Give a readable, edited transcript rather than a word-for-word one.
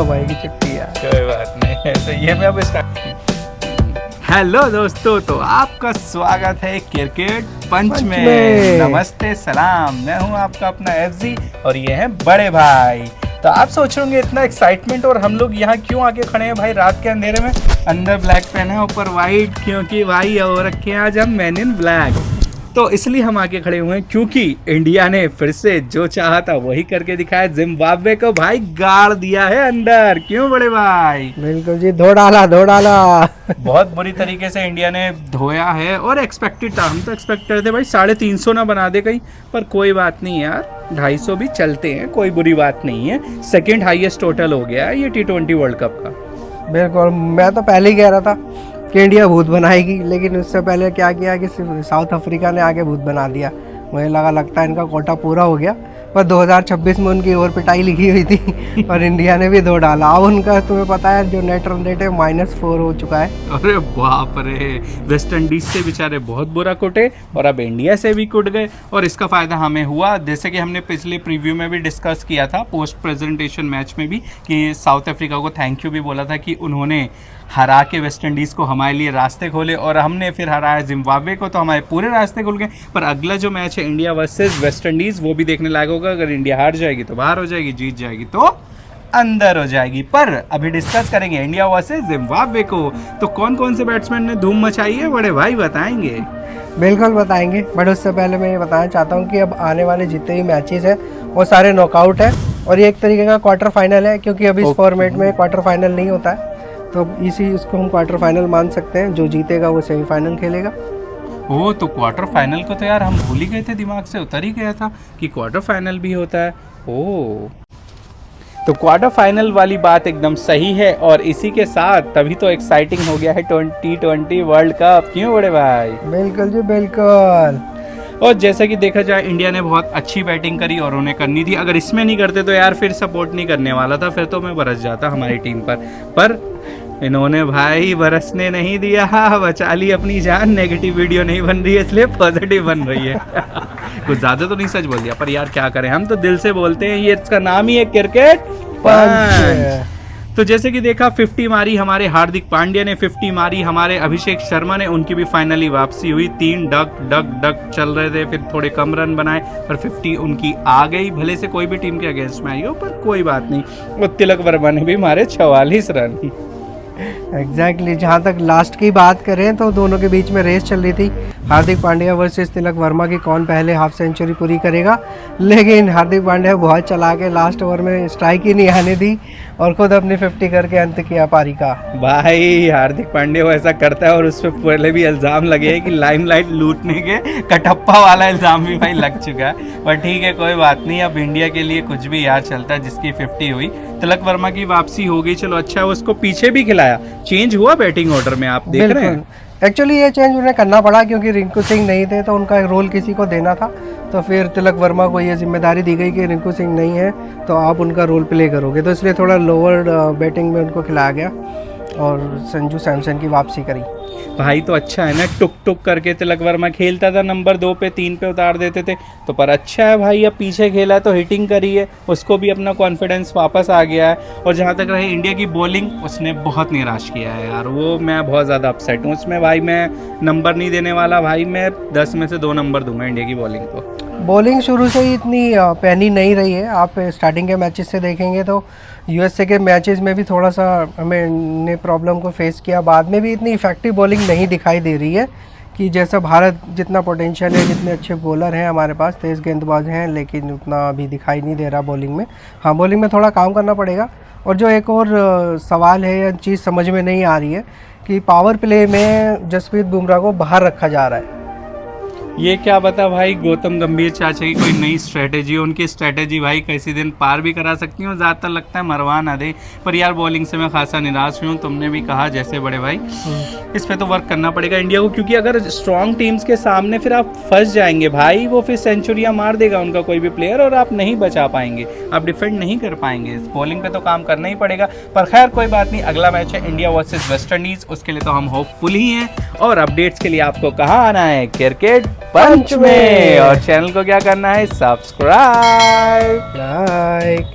भाई की छुट्टी यार। कोई बात नहीं, तो ये मैं अब हेलो दोस्तों, तो आपका स्वागत है क्रिकेट पंच में। नमस्ते सलाम, मैं हूं आपका अपना एफजी और ये है बड़े भाई। तो आप सोच रहे होंगे इतना एक्साइटमेंट और हम लोग यहाँ क्यों आके खड़े हैं भाई रात के अंधेरे में। अंदर ब्लैक पेन है, ऊपर वाइट, क्योंकि भाई हो रखे हैं आज हम मैन इन ब्लैक। तो इसलिए हम आके खड़े हुए हैं क्योंकि इंडिया ने फिर से जो चाहा था वही करके दिखाया। जिम्बाब्वे को भाई गाड़ दिया है अंदर। क्यों बड़े भाई? बिल्कुल जी, धो डाला। बहुत बुरी तरीके से इंडिया ने धोया है और एक्सपेक्टेड था, हम तो एक्सपेक्ट करते भाई 350 ना बना दे कहीं, पर कोई बात नहीं यार, 250 भी चलते हैं, कोई बुरी बात नहीं है। सेकंड हाईएस्ट टोटल हो गया है ये T20 वर्ल्ड कप का। बिल्कुल, मैं तो पहले ही कह रहा था कि इंडिया भूत बनाएगी, लेकिन उससे पहले क्या किया कि साउथ अफ्रीका ने आके भूत बना दिया। मुझे लगता है इनका कोटा पूरा हो गया, पर 2026 में उनकी और पिटाई लिखी हुई थी और इंडिया ने भी धो डाला। अब उनका तुम्हें पता है जो नेट रन रेट है -4 हो चुका है। अरे बाप रे, वेस्ट इंडीज से बेचारे बहुत बुरा कुटे और अब इंडिया से भी कुट गए और इसका फायदा हमें हुआ। जैसे कि हमने पिछले प्रीव्यू में भी डिस्कस किया था, पोस्ट प्रेजेंटेशन मैच में भी, कि साउथ अफ्रीका को थैंक यू भी बोला था कि उन्होंने हरा के वेस्ट इंडीज़ को हमारे लिए रास्ते खोले और हमने फिर हराया जिम्बाब्वे को, तो हमारे पूरे रास्ते खुल गए। पर अगला जो मैच है इंडिया वर्सेस वेस्ट इंडीज़, वो भी देखने लायक होगा। अगर इंडिया हार जाएगी तो बाहर हो जाएगी, जीत जाएगी तो अंदर हो जाएगी। पर अभी डिस्कस करेंगे इंडिया वर्सेस जिम्बाब्वे को। तो कौन कौन से बैट्समैन ने धूम मचाई है बड़े भाई, बताएंगे? बिल्कुल बताएंगे, बट उससे पहले मैं ये बताना चाहता हूँ कि अब आने वाले जितने भी मैचेस हैं वो सारे नॉकआउट है और ये एक तरीके का क्वार्टर फाइनल है, क्योंकि अभी इस फॉर्मेट में क्वार्टर फाइनल नहीं होता है, तो इसको हम क्वार्टर फाइनल मान सकते हैं। जो जीतेगा वो सेमीफाइनल खेलेगा। ओ, तो क्वार्टर फाइनल को तो यार हम भूल ही गए थे, दिमाग से उतर ही गया था कि क्वार्टर फाइनल भी होता है। ओ, तो क्वार्टर फाइनल वाली बात एकदम सही है और इसी के साथ तभी तो एक्साइटिंग हो गया है T20 वर्ल्ड कप। क्यों बड़े भाई? बिल्कुल जी बिल्कुल। और जैसा कि देखा जाए इंडिया ने बहुत अच्छी बैटिंग करी और उन्हें करनी थी। अगर इसमें नहीं करते तो यार फिर सपोर्ट नहीं करने वाला था, फिर तो मैं बरस जाता हमारी टीम पर इन्होंने भाई बरसने नहीं दिया, बचा ली अपनी जान। नेगेटिव वीडियो नहीं बन रही है, इसलिए पॉजिटिव बन रही है। कुछ ज़्यादा तो नहीं सच बोल दिया, पर यार क्या करें, हम तो दिल से बोलते हैं, ये इसका नाम ही है क्रिकेट पंच। तो जैसे कि देखा 50 मारी हमारे हार्दिक पांड्या ने, 50 मारी हमारे अभिषेक शर्मा ने, उनकी भी फाइनली वापसी हुई। 3 डक चल रहे थे, फिर थोड़े कम रन बनाए पर 50 उनकी आ गई, भले से कोई भी टीम के अगेंस्ट में आई हो, पर कोई बात नहीं। और तिलक वर्मा ने भी मारे 44 रन। एग्जैक्टली। जहाँ तक लास्ट की बात करें तो दोनों के बीच में रेस चल रही थी, हार्दिक पांड्या वर्सेस तिलक वर्मा की कौन पहले हाफ सेंचुरी पूरी करेगा। लेकिन हार्दिक पांड्या बहुत चला के लास्ट ओवर में स्ट्राइक ही नहीं आने दी और खुद अपनी 50 करके अंत किया पारी का। भाई हार्दिक पांड्या वो ऐसा करता है और उस पर पहले भी इल्ज़ाम लगे हैं कि लाइमलाइट लूटने के, कटप्पा वाला इल्ज़ाम भी भाई लग चुका है। पर ठीक है, कोई बात नहीं, अब इंडिया के लिए कुछ भी याद चलता है। जिसकी 50 हुई, तिलक वर्मा की वापसी हो गई, चलो अच्छा है, उसको पीछे भी खिलाया। चेंज हुआ बैटिंग ऑर्डर में, आप देख रहे हैं। एक्चुअली ये चेंज उन्हें करना पड़ा क्योंकि रिंकू सिंह नहीं थे, तो उनका रोल किसी को देना था, तो फिर तिलक वर्मा को ये जिम्मेदारी दी गई कि रिंकू सिंह नहीं है तो आप उनका रोल प्ले करोगे, तो इसलिए थोड़ा लोअर बैटिंग में उनको खिलाया गया और संजू सैमसन की वापसी करी। भाई तो अच्छा है ना, टुक टुक करके तिलक वर्मा खेलता था, नंबर 2 पे 3 पे उतार देते थे, तो पर अच्छा है भाई, अब पीछे खेला तो हिटिंग करी है, उसको भी अपना कॉन्फिडेंस वापस आ गया है। और जहाँ तक रही इंडिया की बॉलिंग, उसने बहुत निराश किया है यार, वो मैं बहुत ज़्यादा अपसेट हूँ उसमें भाई। मैं नंबर नहीं देने वाला भाई, मैं 10 में से 2 नंबर दूंगा इंडिया की बॉलिंग को। बॉलिंग शुरू से ही इतनी पैनी नहीं रही है। आप स्टार्टिंग के मैचेस से देखेंगे तो यूएसए के मैचेस में भी थोड़ा सा हमें ने प्रॉब्लम को फेस किया, बाद में भी इतनी इफेक्टिव बॉलिंग नहीं दिखाई दे रही है कि जैसा भारत जितना पोटेंशियल है, जितने अच्छे बॉलर हैं हमारे पास, तेज़ गेंदबाज हैं, लेकिन उतना अभी दिखाई नहीं दे रहा बॉलिंग में। हाँ, बॉलिंग में थोड़ा काम करना पड़ेगा। और जो एक और सवाल है या चीज़ समझ में नहीं आ रही है कि पावर प्ले में जसप्रीत बुमराह को बाहर रखा जा रहा है। ये क्या बता भाई, गौतम गंभीर चाचा की कोई नई स्ट्रेटेजी है? उनकी स्ट्रेटेजी भाई किसी दिन पार भी करा सकती है, ज़्यादातर लगता है मरवा ना दे। पर यार बॉलिंग से मैं खासा निराश हूँ, तुमने भी कहा जैसे बड़े भाई, इस पे तो वर्क करना पड़ेगा इंडिया को, क्योंकि अगर स्ट्रॉन्ग टीम्स के सामने फिर आप फंस जाएंगे भाई, वो फिर सेंचुरियाँ मार देगा उनका कोई भी प्लेयर और आप नहीं बचा पाएंगे, आप डिफेंड नहीं कर पाएंगे। बॉलिंग पे तो काम करना ही पड़ेगा। पर खैर कोई बात नहीं, अगला मैच है इंडिया वर्सेस वेस्ट इंडीज, उसके लिए तो हम होपफुल ही हैं। और अपडेट्स के लिए आपको कहाँ आना है? क्रिकेट पंच में। और चैनल को क्या करना है? Subscribe, like.